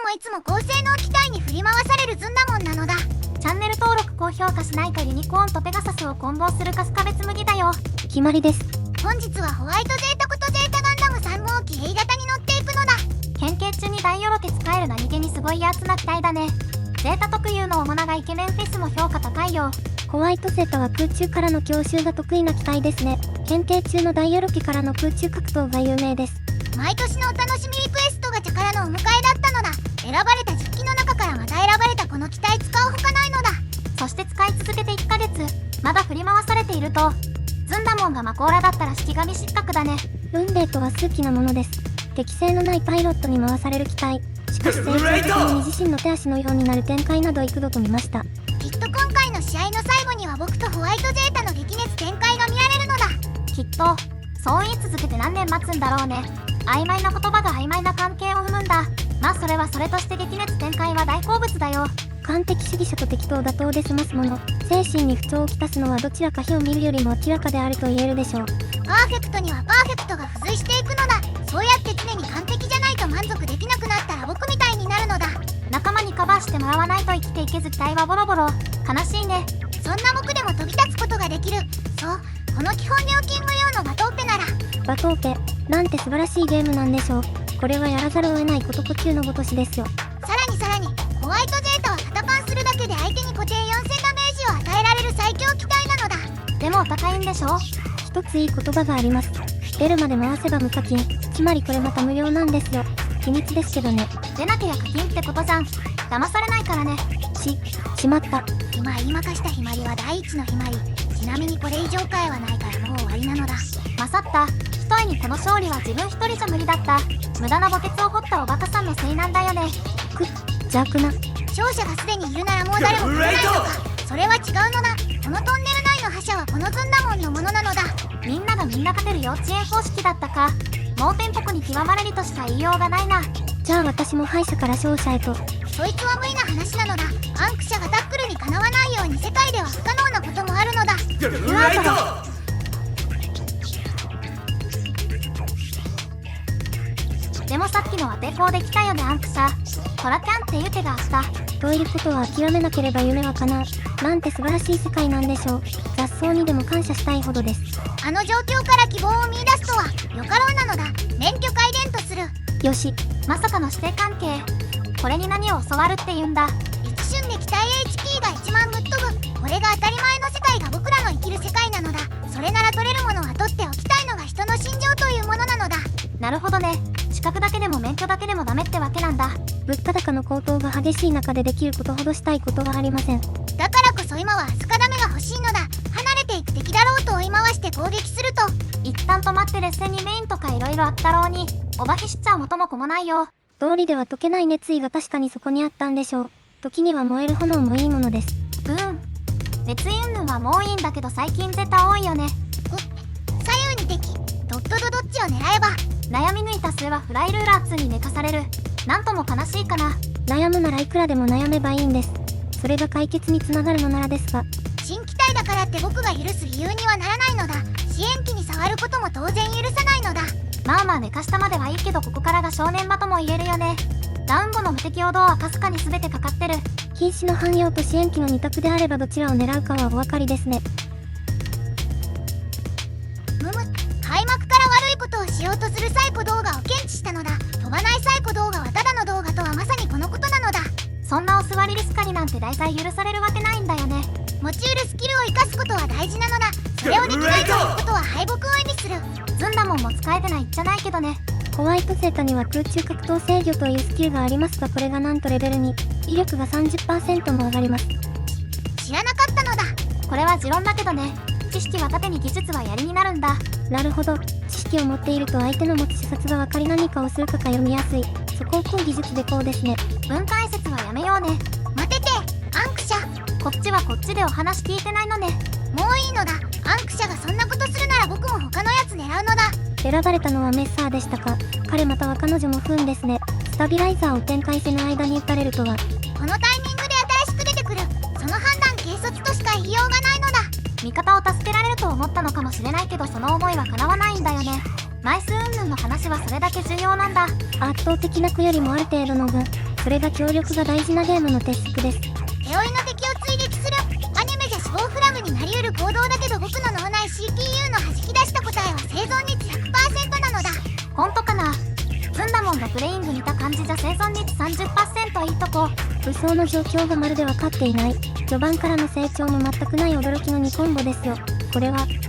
もいつも高性能機体に振り回されるずんだもんなのだ。チャンネル登録高評価しないとユニコーンとペガサスを混合するカスカベツムギだよ。決まりです。本日はホワイトゼータことゼータガンダム3号機 A 型に乗っていくのだ。変形中に大よろけ使える何気にすごいやつな機体だね。ゼータ特有の面長イケメンフェスも評価高いよ。ホワイトゼータは空中からの強襲が得意な機体ですね。変形中のダイヤロキからの空中格闘が有名です。毎年のお楽しみリクエストガチャからのお迎えだったのだ。選ばれた10機の中からまた選ばれたこの機体使うほかないのだ。そして使い続けて1ヶ月、まだ振り回されていると、ズンダモンがマコーラだったら式神失格だね。運命とは数奇なものです。適性のないパイロットに回される機体。しかし成長とともに自身の手足のようになる展開など幾度と見ました。きっと今回の試合の最後には僕とホワイトゼータの激熱展開が見られるのだ。きっと、そう言い続けて何年待つんだろうね。曖昧な言葉が曖昧な関係を生むんだ。まあそれはそれとして激熱展開は大好物だよ。完璧主義者と適当妥当で済ますもの。精神に不調をきたすのはどちらか火を見るよりも明らかであると言えるでしょう。パーフェクトにはパーフェクトが付随していくのだ。そうやって常に完璧じゃないと満足できなくなったら僕みたいになるのだ。仲間にカバーしてもらわないと生きていけず機体はボロボロ。悲しいね。そんな僕でも飛び立つことができる。そう、この基本料金無料のバトーペなら。バトーペ、なんて素晴らしいゲームなんでしょう。これはやらざるを得ないこと呼吸のごとしですよ。さらにホワイトゼータは戦艦するだけで相手に固定4000ダメージを与えられる最強機体なのだ。でもお高いんでしょ。一ついい言葉があります。出るまで回せば無課金。つまりこれまた無料なんですよ。秘密ですけどね。出なきゃ課金ってことじゃん。騙されないからね。しまった。今言いまかしたひまりは第一のひまり。ちなみにこれ以上回はないからもう終わりなのだ。勝った。ひとえにこの勝利は自分一人じゃ無理だった。無駄な墓穴を掘ったおバカさんのせいなんだよね。邪悪な。勝者がすでにいるならもう誰も来ないのか。それは違うのだ。このトンネル内の覇者はこのずんだもんのものなのだ。みんながみんな勝てる幼稚園方式だったか。盲点国に極まれりとしか言いようがないな。じゃあ私も敗者から勝者へと。そいつは無理な話なのだ。アンクシャがタックルにかなわないように世界では不可能なこともあるのだ。でもさっきのは抵抗できたよねアンクシャ。トラキャンっていう手があった。ということは諦めなければ夢は叶う。なんて素晴らしい世界なんでしょう。雑草にでも感謝したいほどです。あの状況から希望を見出すとはよかろうなのだ。免許改伝とする。よし。まさかの師弟関係。これに何を教わるって言うんだ。一瞬で機体 HP が1万ぶっ飛ぶ。これが当たり前の世界が僕らの生きる世界なのだ。それなら取れるものは取っておきたいのが人の心情というものなのだ。なるほどね。資格だけでも免許だけでもダメってわけなんだ。物価高の高騰が激しい中でできることほどしたいことはありません。だからこそ今はアスカダメが欲しいのだ。離れていく敵だろうと追い回して攻撃すると。一旦止まって劣勢にメインとか色々あったろうに、お化けしちゃう元も子もないよ。道理では解けない熱意が確かにそこにあったんでしょう。時には燃える炎もいいものです。熱意云々はもういいんだけど最近ゼタ多いよね。左右に敵。どっちを狙えば。悩み抜いた末はフライルーラー2に寝かされる。なんとも悲しいかな。悩むならいくらでも悩めばいいんです。それが解決につながるのならですが。新機体だからって僕が許す理由にはならないのだ。支援機に触ることも当然許さないのだ。まあまあ寝かしたまではいいけどここからが正念場とも言えるよね。ダウン後の無敵陽動はかすかに全てかかってる。瀕死の汎用と支援機の2択であればどちらを狙うかはお分かりですね。開幕から悪いことをしようとするサイコ動画を検知したのだ。飛ばないサイコ動画はただの動画とはまさにこのことなのだ。そんなお座りリスカリなんて大体許されるわけないんだよね。持ち得るスキルを生かすことは大事なのだ。それをできないということは敗北を意味する。ズンダモンも使えてないじゃないけどね。ホワイトゼータには空中格闘制御というスキルがありますがこれがなんとレベル2。威力が 30% も上がります。知らなかったのだ。これは持論だけどね。知識は盾に技術は槍になるんだ。なるほど。知識を持っていると相手の持つ視察が分かり何かをするかが読みやすい。そこを講義術でこうですね。文解説はやめようね。待てて、アンクシャ。こっちはこっちでお話聞いてないのね。もういいのだ。アンクシャがそんなことするなら僕も他のやつ狙うのだ。選ばれたのはメッサーでしたか。彼または彼女も不運ですね。スタビライザーを展開せぬ間に撃たれるとは。このタイミングで新しく出てくる。その判断軽率としか言いようがないのだ。味方を助けられると思ったのかもしれないけどその思いは叶わないんだよね。枚数云々の話はそれだけ重要なんだ。圧倒的な区よりもある程度の分。それが協力が大事なゲームの鉄則です。手負いの敵を追撃するアニメじゃ死亡フラグになりうる行動だけど、僕の脳内 CPU の弾き出した答えは生存率 100% なのだ。ほんとかな。ズンダモンのプレイング見た感じじゃ生存率 30% いいとこ。武装の状況がまるで分かっていない。序盤からの成長も全くない驚きの2コンボですよ。これはあっぱ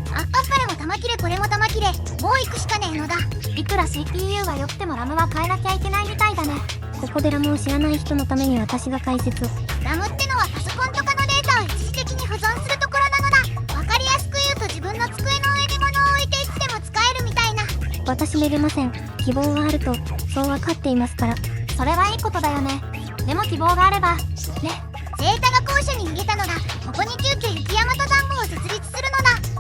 れも玉切れこれも玉切れ、もう行くしかねえのだ。いくら CPU が良くてもラムは変えなきゃいけないみたいだね。ここでラムを知らない人のために私が解説を。ラムってのはパソコンとかのデータを一時的に保存するところなのだ。わかりやすく言うと自分の机の上に物を置いていつでも使えるみたいな。私めげません。希望があるとそう分かっていますから。それはいいことだよね。でも希望があればね。ゼータが高所に逃げたのだ。ここに急遽雪山登山部を設立する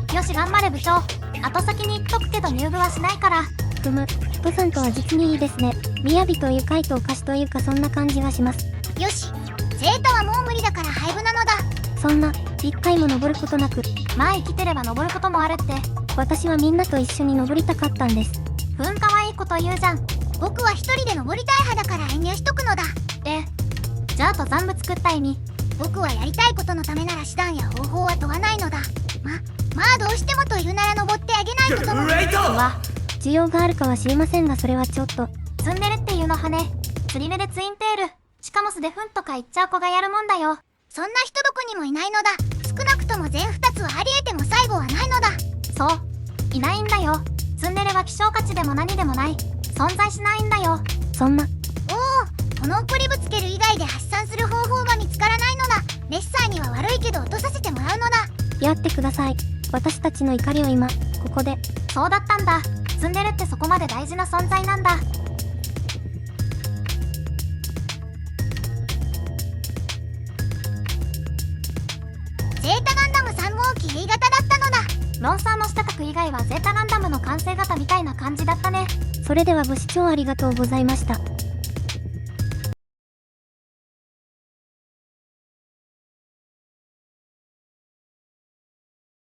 のだ。よし頑張れ部長。後先に言っとくけど入部はしないから。ふむ、プさんとは実にいいですね。雅という回答歌詞というかそんな感じがします。よし、ゼータはもう無理だから廃部なのだ。そんな、一回も登ることなく。まあ生きてれば登ることもあるって。私はみんなと一緒に登りたかったんです。ふん、かわいいこと言うじゃん。僕は一人で登りたい派だから遠慮しとくのだ。じゃあ登山部作った意味。僕はやりたいことのためなら手段や方法は問わないのだ。まあどうしてもというなら登ってあげないととも。うわ、需要があるかは知りませんがそれはちょっと。ツンデレっていうの羽ね。釣り目でツインテール。しかも素でふんとか言っちゃう子がやるもんだよ。そんな人どこにもいないのだ。少なくとも全2つはあり得ても最後はないのだ。そう、いないんだよ。ツンデレは希少価値でも何でもない。存在しないんだよ。そんな。この怒りぶつける以外で発散する方法が見つからないのだ。レッサーには悪いけど落とさせてもらうのだ。やってください。私たちの怒りを今、ここで。そうだったんだ。ツンデレってそこまで大事な存在なんだ。ゼータガンダム3号機 A 型だったのだ。ロンサーの下角以外はゼータガンダムの完成型みたいな感じだったね。それではご視聴ありがとうございました。